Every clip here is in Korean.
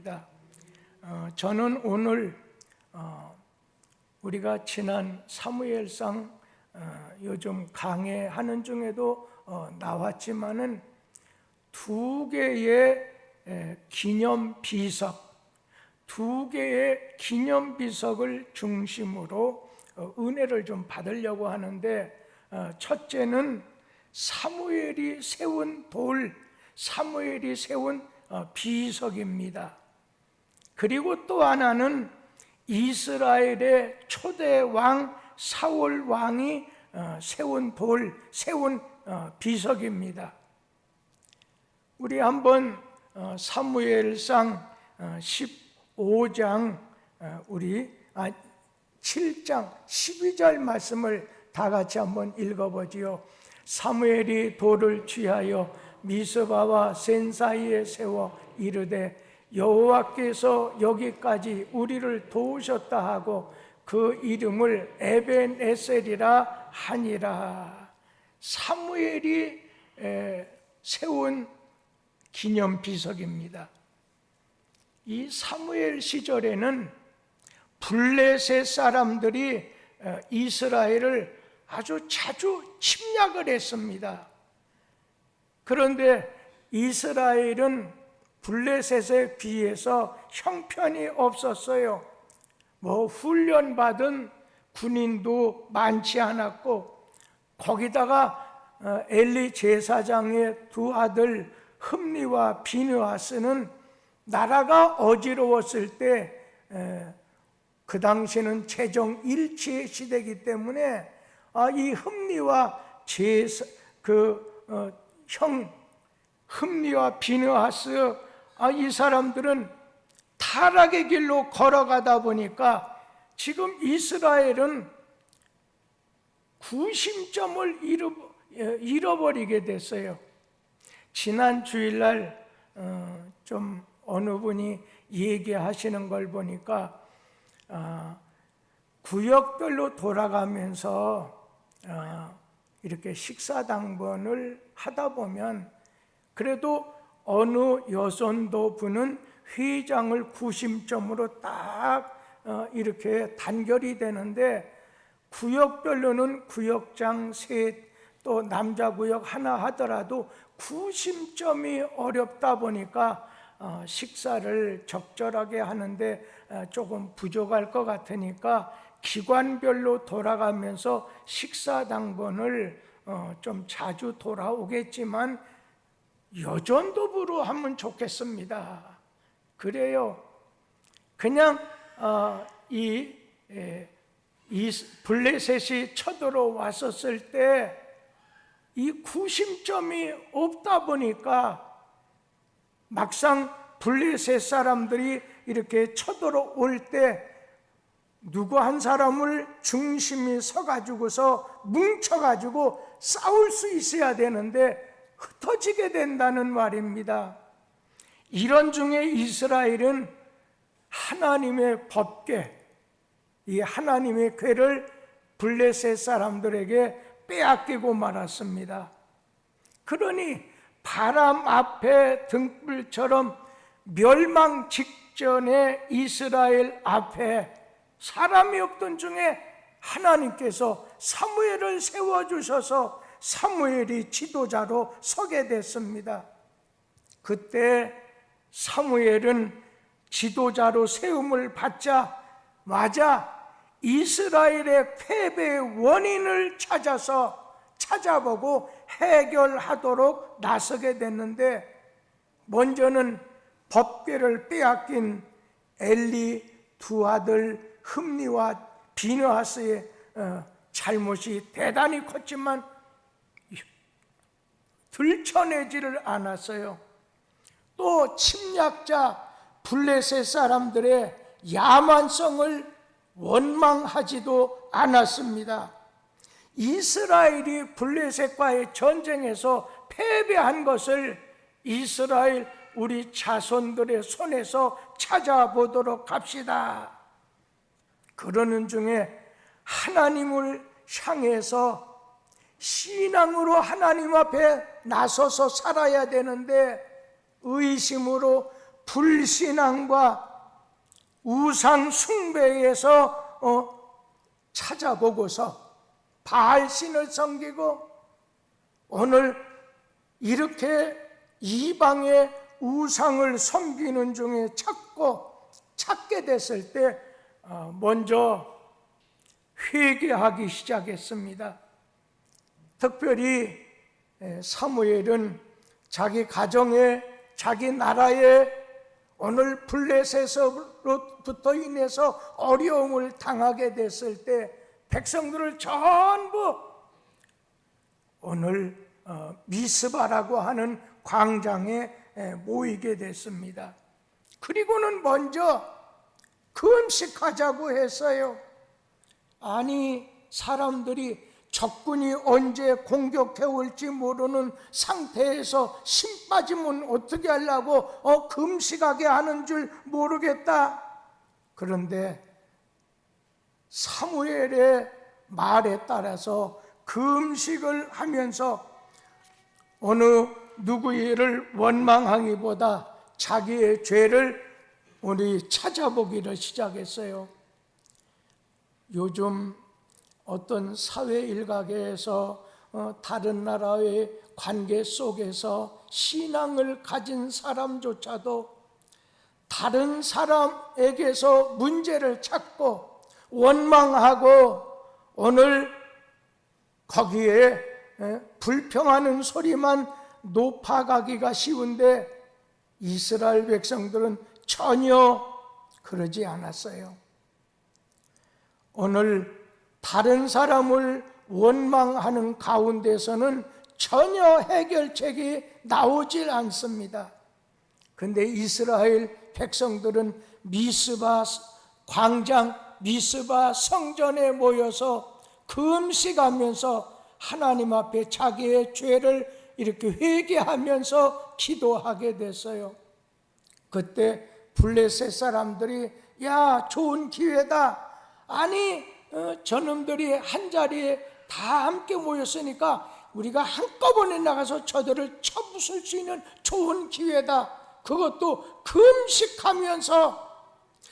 있습니다. 저는 오늘 우리가 지난 사무엘상 요즘 강해하는 중에도 나왔지만은 두 개의 기념 비석, 두 개의 기념 비석을 중심으로 은혜를 좀 받으려고 하는데, 첫째는 사무엘이 세운 돌, 사무엘이 세운 비석입니다. 그리고 또 하나는 이스라엘의 초대 왕 사울 왕이 세운 돌, 세운 비석입니다. 우리 한번 사무엘상 15장 우리 7장 12절 말씀을 다 같이 한번 읽어보지요. 사무엘이 돌을 취하여 미스바와 센 사이에 세워 이르되 여호와께서 여기까지 우리를 도우셨다 하고 그 이름을 에벤에셀이라 하니라. 사무엘이 세운 기념 비석입니다. 이 사무엘 시절에는 블레셋 사람들이 이스라엘을 아주 자주 침략을 했습니다. 그런데 이스라엘은 블레셋에 비해서 형편이 없었어요. 훈련받은 군인도 많지 않았고, 거기다가 엘리 제사장의 두 아들 흠니와 비느하스는 나라가 어지러웠을 때, 그 당시는 재정 일치의 시대이기 때문에 이 흠니와 형 흠니와 비느하스, 이 사람들은 타락의 길로 걸어가다 보니까 지금 이스라엘은 구심점을 잃어버리게 됐어요. 지난 주일날 좀 어느 분이 얘기하시는 걸 보니까 구역별로 돌아가면서 이렇게 식사당번을 하다 보면 그래도 어느 여선도부는 회장을 구심점으로 딱 이렇게 단결이 되는데, 구역별로는 구역장 셋, 또 남자 구역 하나 하더라도 구심점이 어렵다 보니까 식사를 적절하게 하는데 조금 부족할 것 같으니까 기관별로 돌아가면서 식사당번을 좀 자주 돌아오겠지만 여전도부로 하면 좋겠습니다. 그래요. 그냥 이 블레셋이 쳐들어왔었을 때 이 구심점이 없다 보니까 막상 블레셋 사람들이 이렇게 쳐들어올 때 누구 한 사람을 중심이 서가지고서 뭉쳐가지고 싸울 수 있어야 되는데 흩어지게 된다는 말입니다. 이런 중에 이스라엘은 하나님의 법궤, 이 하나님의 궤를 블레셋 사람들에게 빼앗기고 말았습니다. 그러니 바람 앞에 등불처럼 멸망 직전에 이스라엘 앞에 사람이 없던 중에 하나님께서 사무엘을 세워주셔서 사무엘이 지도자로 서게 됐습니다. 그때 사무엘은 지도자로 세움을 받자마자 이스라엘의 패배의 원인을 찾아보고 해결하도록 나서게 됐는데, 먼저는 법궤를 빼앗긴 엘리 두 아들 흠니와 비느하스의 잘못이 대단히 컸지만 들춰내지를 않았어요. 또 침략자 블레셋 사람들의 야만성을 원망하지도 않았습니다. 이스라엘이 블레셋과의 전쟁에서 패배한 것을 이스라엘 우리 자손들의 손에서 찾아보도록 합시다. 그러는 중에 하나님을 향해서 신앙으로 하나님 앞에 나서서 살아야 되는데 의심으로 불신앙과 우상 숭배에서 찾아보고서 바알신을 섬기고 오늘 이렇게 이방의 우상을 섬기는 중에 찾게 됐을 때 먼저 회개하기 시작했습니다. 특별히 사무엘은 자기 가정에, 자기 나라에 오늘 블레셋으로부터 인해서 어려움을 당하게 됐을 때 백성들을 전부 오늘 미스바라고 하는 광장에 모이게 됐습니다. 그리고는 먼저 금식하자고 했어요. 아니, 사람들이 적군이 언제 공격해 올지 모르는 상태에서 심 빠지면 어떻게 하려고 금식하게 하는 줄 모르겠다. 그런데 사무엘의 말에 따라서 금식을 하면서 어느 누구를 원망하기보다 자기의 죄를 우리 찾아보기를 시작했어요. 요즘 어떤 사회 일각에서 다른 나라의 관계 속에서 신앙을 가진 사람조차도 다른 사람에게서 문제를 찾고 원망하고 오늘 거기에 불평하는 소리만 높아가기가 쉬운데 이스라엘 백성들은 전혀 그러지 않았어요. 오늘 다른 사람을 원망하는 가운데서는 전혀 해결책이 나오질 않습니다. 그런데 이스라엘 백성들은 미스바 광장, 미스바 성전에 모여서 금식하면서 하나님 앞에 자기의 죄를 이렇게 회개하면서 기도하게 됐어요. 그때 블레셋 사람들이 야, 좋은 기회다. 아니, 저놈들이 한자리에 다 함께 모였으니까 우리가 한꺼번에 나가서 저들을 쳐부술 수 있는 좋은 기회다. 그것도 금식하면서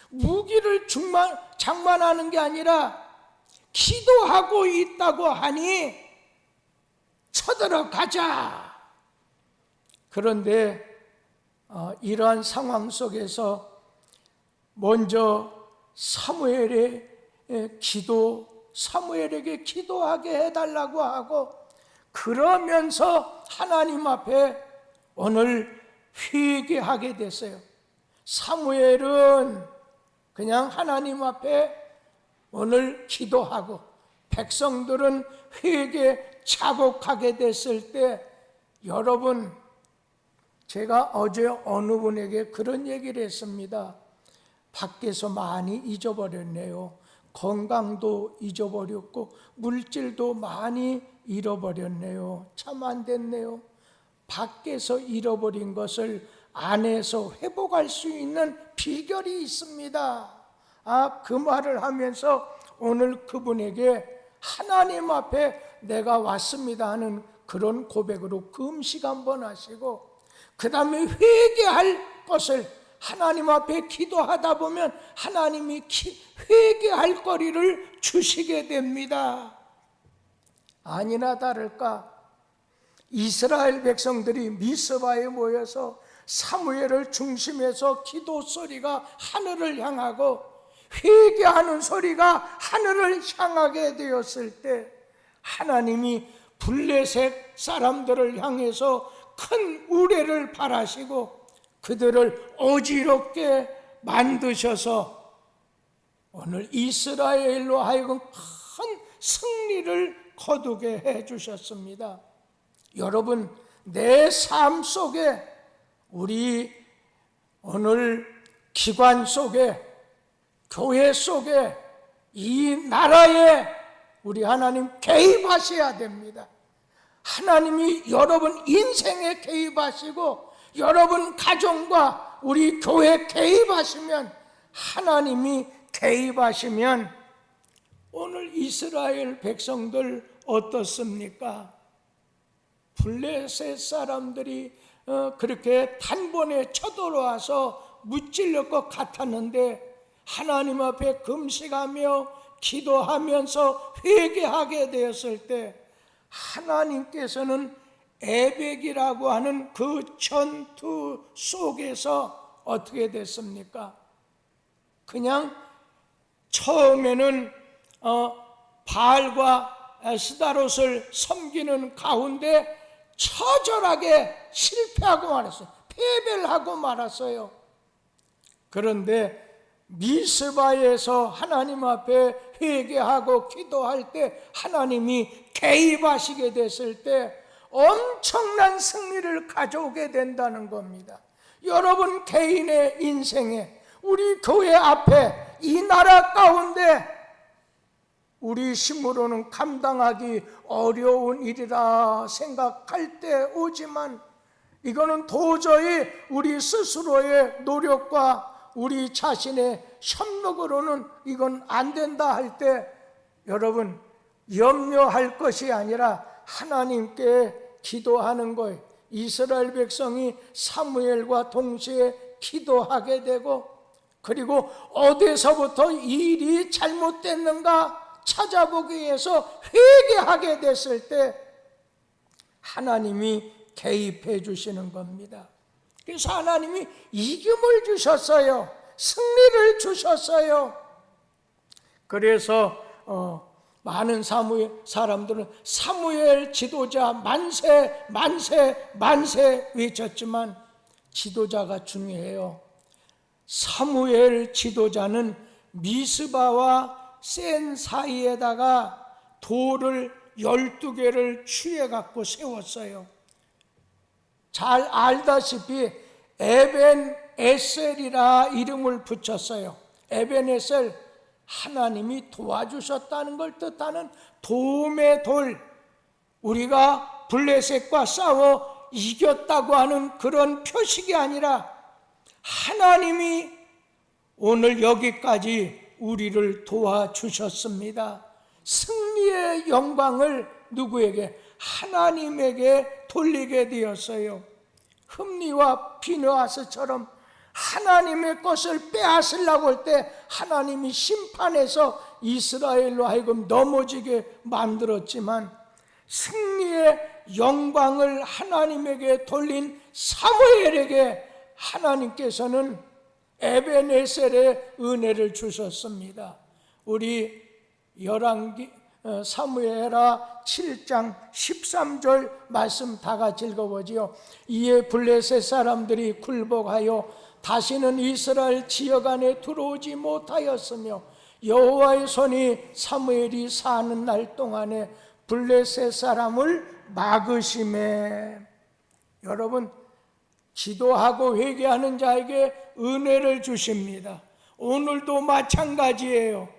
무기를 장만하는 게 아니라 기도하고 있다고 하니 쳐들어가자. 그런데 이러한 상황 속에서 먼저 사무엘에게 기도하게 해달라고 하고 그러면서 하나님 앞에 오늘 회개하게 됐어요. 사무엘은 그냥 하나님 앞에 오늘 기도하고 백성들은 회개 자복하게 됐을 때 여러분, 제가 어제 어느 분에게 그런 얘기를 했습니다. 밖에서 많이 잊어버렸네요. 건강도 잊어버렸고 물질도 많이 잃어버렸네요. 참 안 됐네요. 밖에서 잃어버린 것을 안에서 회복할 수 있는 비결이 있습니다. 그 말을 하면서 오늘 그분에게 하나님 앞에 내가 왔습니다 하는 그런 고백으로 금식 한번 하시고 그 다음에 회개할 것을 하나님 앞에 기도하다 보면 하나님이 회개할 거리를 주시게 됩니다. 아니나 다를까 이스라엘 백성들이 미스바에 모여서 사무엘을 중심해서 기도 소리가 하늘을 향하고 회개하는 소리가 하늘을 향하게 되었을 때 하나님이 블레셋 사람들을 향해서 큰 우레를 바라시고 그들을 어지럽게 만드셔서 오늘 이스라엘로 하여금 큰 승리를 거두게 해주셨습니다. 여러분, 내 삶 속에 우리 오늘 기관 속에 교회 속에 이 나라에 우리 하나님 개입하셔야 됩니다. 하나님이 여러분 인생에 개입하시고 여러분 가정과 우리 교회 개입하시면 하나님이 개입하시면 오늘 이스라엘 백성들 어떻습니까? 블레셋 사람들이 그렇게 단번에 쳐들어와서 무찔릴 것 같았는데 하나님 앞에 금식하며 기도하면서 회개하게 되었을 때 하나님께서는 에벡이라고 하는 그 전투 속에서 어떻게 됐습니까? 그냥 처음에는 바알과 스다롯을 섬기는 가운데 처절하게 실패하고 말았어요. 패배를 하고 말았어요. 그런데 미스바에서 하나님 앞에 회개하고 기도할 때 하나님이 개입하시게 됐을 때 엄청난 승리를 가져오게 된다는 겁니다. 여러분 개인의 인생에, 우리 교회 앞에, 이 나라 가운데 우리 힘으로는 감당하기 어려운 일이라 생각할 때 오지만 이거는 도저히 우리 스스로의 노력과 우리 자신의 협력으로는 이건 안 된다 할 때 여러분 염려할 것이 아니라 하나님께 기도하는 거예요. 이스라엘 백성이 사무엘과 동시에 기도하게 되고, 그리고 어디서부터 일이 잘못됐는가 찾아보기 위해서 회개하게 됐을 때 하나님이 개입해 주시는 겁니다. 그래서 하나님이 이김을 주셨어요. 승리를 주셨어요. 그래서 많은 사람들은 사무엘 지도자 만세 만세 만세 외쳤지만 지도자가 중요해요. 사무엘 지도자는 미스바와 센 사이에다가 돌을 12개를 취해 갖고 세웠어요. 잘 알다시피 에벤에셀이라 이름을 붙였어요. 에벤에셀, 하나님이 도와주셨다는 걸 뜻하는 도움의 돌, 우리가 블레셋과 싸워 이겼다고 하는 그런 표식이 아니라 하나님이 오늘 여기까지 우리를 도와주셨습니다. 승리의 영광을 누구에게? 하나님에게 돌리게 되었어요. 흠니와 비느하스처럼 하나님의 것을 빼앗으려고 할 때 하나님이 심판해서 이스라엘로 하여금 넘어지게 만들었지만 승리의 영광을 하나님에게 돌린 사무엘에게 하나님께서는 에벤에셀의 은혜를 주셨습니다. 우리 사무엘하 7장 13절 말씀 다 같이 읽어보지요. 이에 블레셋 사람들이 굴복하여 다시는 이스라엘 지역 안에 들어오지 못하였으며 여호와의 손이 사무엘이 사는 날 동안에 블레셋 사람을 막으심에. 여러분, 기도하고 회개하는 자에게 은혜를 주십니다. 오늘도 마찬가지예요.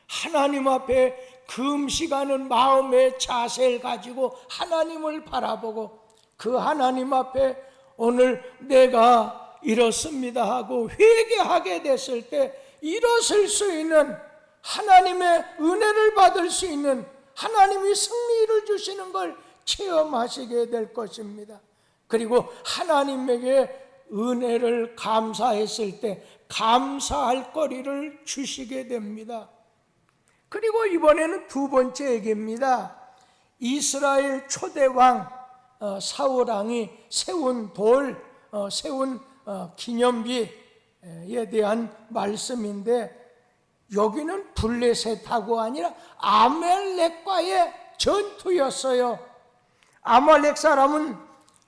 하나님 앞에 금식하는 마음의 자세를 가지고 하나님을 바라보고 그 하나님 앞에 오늘 내가 이렇습니다 하고 회개하게 됐을 때 일어설 수 있는, 하나님의 은혜를 받을 수 있는, 하나님이 승리를 주시는 걸 체험하시게 될 것입니다. 그리고 하나님에게 은혜를 감사했을 때 감사할 거리를 주시게 됩니다. 그리고 이번에는 두 번째 얘기입니다. 이스라엘 초대왕 사울왕이 세운 기념비에 대한 말씀인데, 여기는 블레셋하고 아니라 아말렉과의 전투였어요. 아말렉 사람은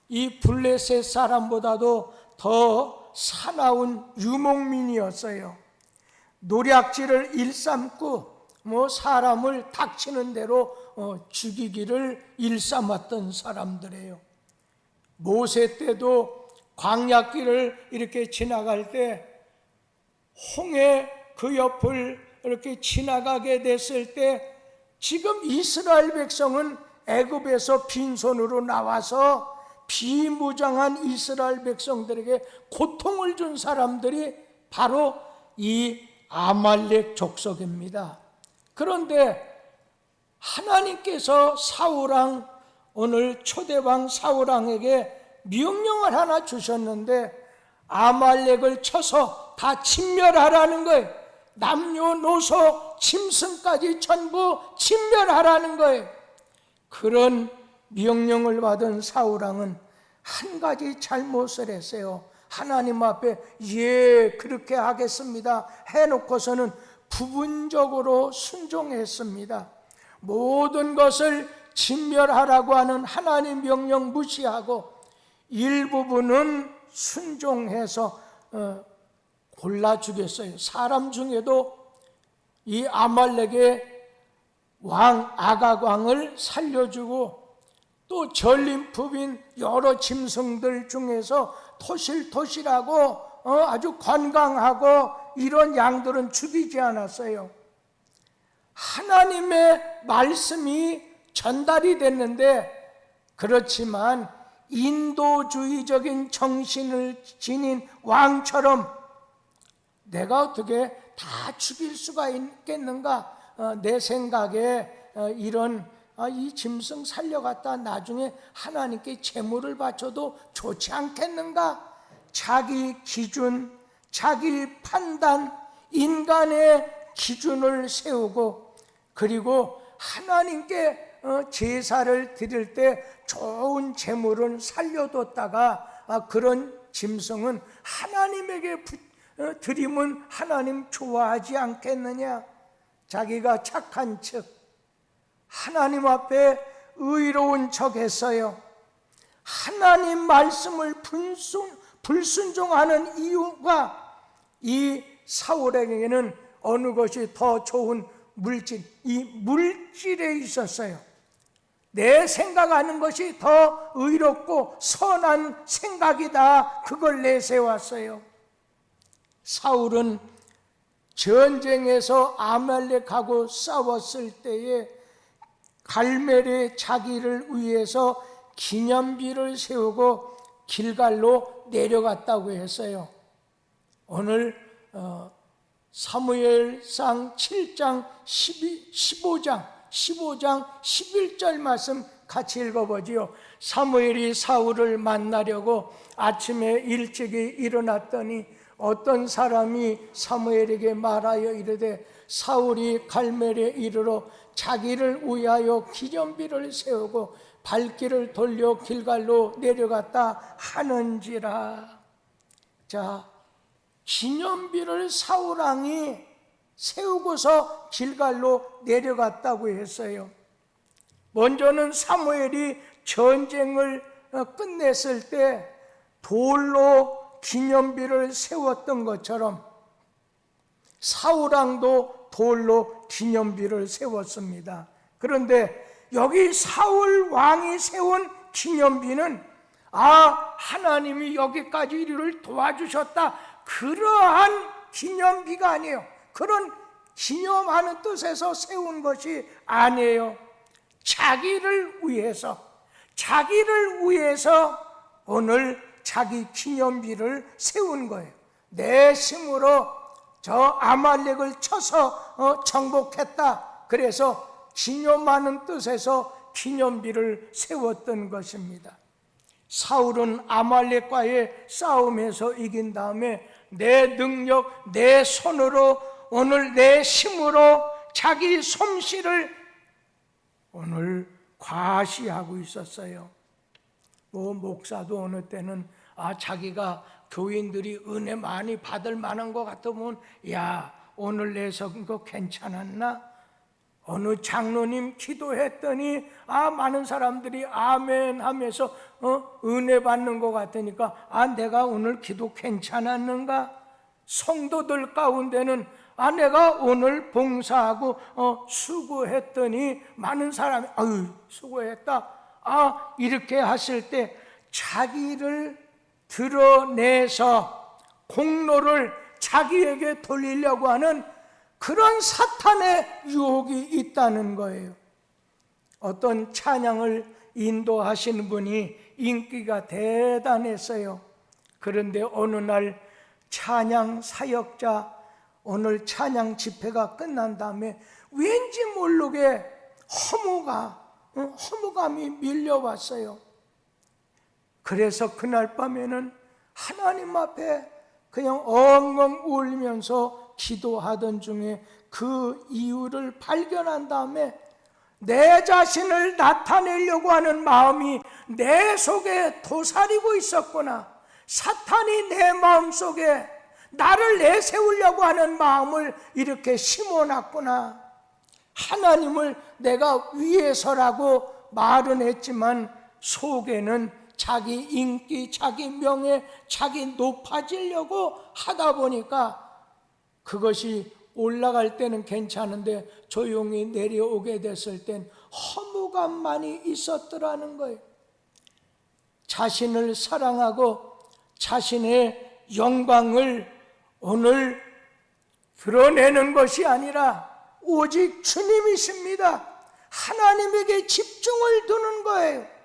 이 블레셋 사람보다도 더 사나운 유목민이었어요. 노략질을 일삼고 사람을 닥치는 대로 죽이기를 일삼았던 사람들이에요. 모세 때도 광야길을 이렇게 지나갈 때 홍해 그 옆을 이렇게 지나가게 됐을 때 지금 이스라엘 백성은 애굽에서 빈손으로 나와서 비무장한 이스라엘 백성들에게 고통을 준 사람들이 바로 이 아말렉 족속입니다. 그런데 하나님께서 사울왕, 오늘 초대왕 사울왕에게 명령을 하나 주셨는데 아말렉을 쳐서 다 진멸하라는 거예요. 남녀노소 짐승까지 전부 진멸하라는 거예요. 그런 명령을 받은 사울왕은 한 가지 잘못을 했어요. 하나님 앞에 예 그렇게 하겠습니다 해놓고서는 부분적으로 순종했습니다. 모든 것을 진멸하라고 하는 하나님 명령 무시하고 일부분은 순종해서 골라 죽였어요. 사람 중에도 이 아말렉의 왕 아각 왕을 살려주고 또 전림품인 여러 짐승들 중에서 토실토실하고 아주 건강하고 이런 양들은 죽이지 않았어요. 하나님의 말씀이 전달이 됐는데, 그렇지만 인도주의적인 정신을 지닌 왕처럼 내가 어떻게 다 죽일 수가 있겠는가, 내 생각에 이 짐승 살려갔다 나중에 하나님께 제물을 바쳐도 좋지 않겠는가, 자기 기준, 자기 판단, 인간의 기준을 세우고, 그리고 하나님께 제사를 드릴 때 좋은 제물을 살려뒀다가 그런 짐승은 하나님에게 드리면 하나님 좋아하지 않겠느냐, 자기가 착한 척 하나님 앞에 의로운 척 했어요. 하나님 말씀을 불순종하는 이유가 이 사울에게는 어느 것이 더 좋은 물질, 이 물질에 있었어요. 내 생각하는 것이 더 의롭고 선한 생각이다, 그걸 내세웠어요. 사울은 전쟁에서 아말렉하고 싸웠을 때에 갈멜의 자기를 위해서 기념비를 세우고 길갈로 내려갔다고 했어요. 오늘 사무엘상 7장 15장 11절 말씀 같이 읽어보지요. 사무엘이 사울을 만나려고 아침에 일찍이 일어났더니 어떤 사람이 사무엘에게 말하여 이르되 사울이 갈멜에 이르러 자기를 위하여 기념비를 세우고 발길을 돌려 길갈로 내려갔다 하는지라. 자, 기념비를 사울왕이 세우고서 길갈로 내려갔다고 했어요. 먼저는 사무엘이 전쟁을 끝냈을 때 돌로 기념비를 세웠던 것처럼 사울왕도 돌로 기념비를 세웠습니다. 그런데 여기 사울 왕이 세운 기념비는 하나님이 여기까지 이를 도와주셨다, 그러한 기념비가 아니에요. 그런 기념하는 뜻에서 세운 것이 아니에요. 자기를 위해서 오늘 자기 기념비를 세운 거예요. 내 힘으로 저 아말렉을 쳐서 정복했다, 그래서 기념하는 뜻에서 기념비를 세웠던 것입니다. 사울은 아말렉과의 싸움에서 이긴 다음에 내 능력, 내 손으로, 오늘 내 힘으로 자기 솜씨를 오늘 과시하고 있었어요. 목사도 어느 때는 자기가 교인들이 은혜 많이 받을 만한 것 같으면 오늘 내 성거 괜찮았나? 어느 장로님 기도했더니 많은 사람들이 아멘 하면서 은혜 받는 것 같으니까 내가 오늘 기도 괜찮았는가? 성도들 가운데는 내가 오늘 봉사하고 수고했더니 많은 사람이 수고했다, 이렇게 하실 때 자기를 드러내서 공로를 자기에게 돌리려고 하는 그런 사탄의 유혹이 있다는 거예요. 어떤 찬양을 인도하시는 분이 인기가 대단했어요. 그런데 어느 날 찬양 사역자, 오늘 찬양 집회가 끝난 다음에 왠지 모르게 허무감이 밀려왔어요. 그래서 그날 밤에는 하나님 앞에 그냥 엉엉 울면서 기도하던 중에 그 이유를 발견한 다음에 내 자신을 나타내려고 하는 마음이 내 속에 도사리고 있었구나. 사탄이 내 마음속에 나를 내세우려고 하는 마음을 이렇게 심어놨구나. 하나님을 내가 위해서라고 말은 했지만 속에는 자기 인기, 자기 명예, 자기 높아지려고 하다 보니까 그것이 올라갈 때는 괜찮은데 조용히 내려오게 됐을 땐 허무감만이 있었더라는 거예요. 자신을 사랑하고 자신의 영광을 오늘 드러내는 것이 아니라 오직 주님이십니다. 하나님에게 집중을 두는 거예요.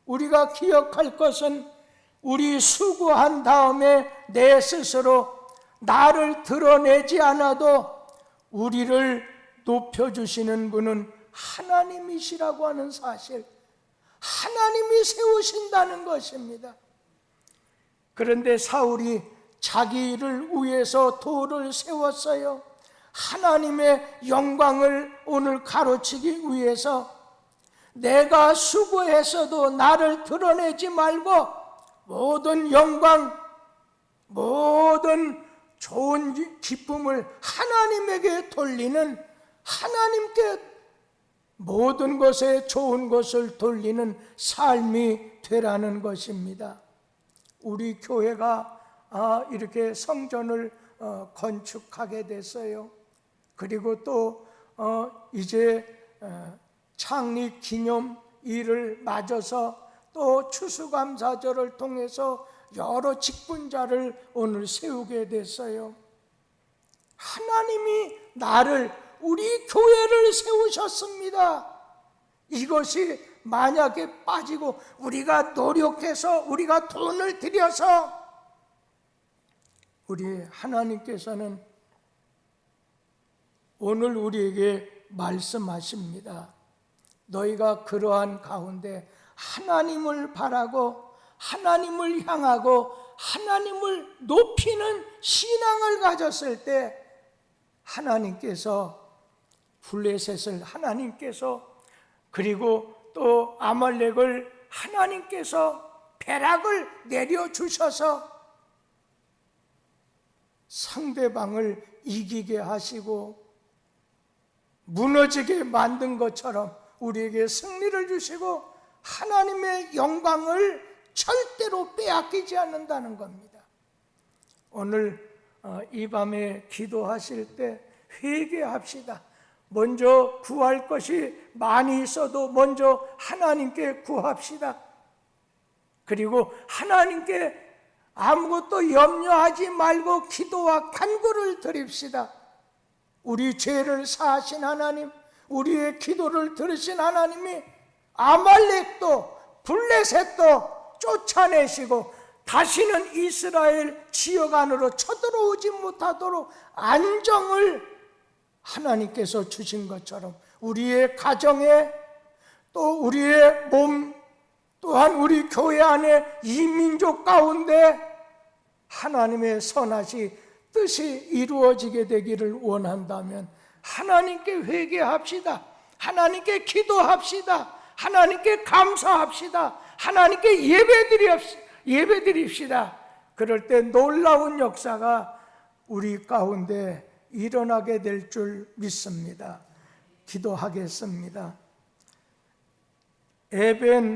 우리가 기억할 것은 우리 수고한 다음에 내 스스로 나를 드러내지 않아도 우리를 높여주시는 분은 하나님이시라고 하는 사실, 하나님이 세우신다는 것입니다. 그런데 사울이 자기를 위해서 돌을 세웠어요. 하나님의 영광을 오늘 가로치기 위해서 내가 수고했어도 나를 드러내지 말고 모든 영광, 모든 좋은 기쁨을 하나님에게 돌리는, 하나님께 모든 것에 좋은 것을 돌리는 삶이 되라는 것입니다. 우리 교회가 이렇게 성전을 건축하게 됐어요. 그리고 또 이제 창립 기념일을 맞아서 또 추수감사절을 통해서 여러 직분자를 오늘 세우게 됐어요. 하나님이 나를, 우리 교회를 세우셨습니다. 이것이 만약에 빠지고 우리가 노력해서 우리가 돈을 들여서, 우리 하나님께서는 오늘 우리에게 말씀하십니다. 너희가 그러한 가운데 하나님을 바라고 하나님을 향하고 하나님을 높이는 신앙을 가졌을 때 하나님께서 블레셋을 하나님께서, 그리고 또 아말렉을 하나님께서 배락을 내려주셔서 상대방을 이기게 하시고 무너지게 만든 것처럼 우리에게 승리를 주시고 하나님의 영광을 절대로 빼앗기지 않는다는 겁니다. 오늘 이 밤에 기도하실 때 회개합시다. 먼저 구할 것이 많이 있어도 먼저 하나님께 구합시다. 그리고 하나님께 아무것도 염려하지 말고 기도와 간구를 드립시다. 우리 죄를 사하신 하나님, 우리의 기도를 들으신 하나님이 아말렉도 블레셋도 쫓아내시고 다시는 이스라엘 지역 안으로 쳐들어오지 못하도록 안정을 하나님께서 주신 것처럼 우리의 가정에, 또 우리의 몸, 또한 우리 교회 안에 이 민족 가운데 하나님의 선하시 뜻이 이루어지게 되기를 원한다면 하나님께 회개합시다. 하나님께 기도합시다. 하나님께 감사합시다. 하나님께 예배드립시다. 그럴 때 놀라운 역사가 우리 가운데 일어나게 될 줄 믿습니다. 기도하겠습니다. 에벤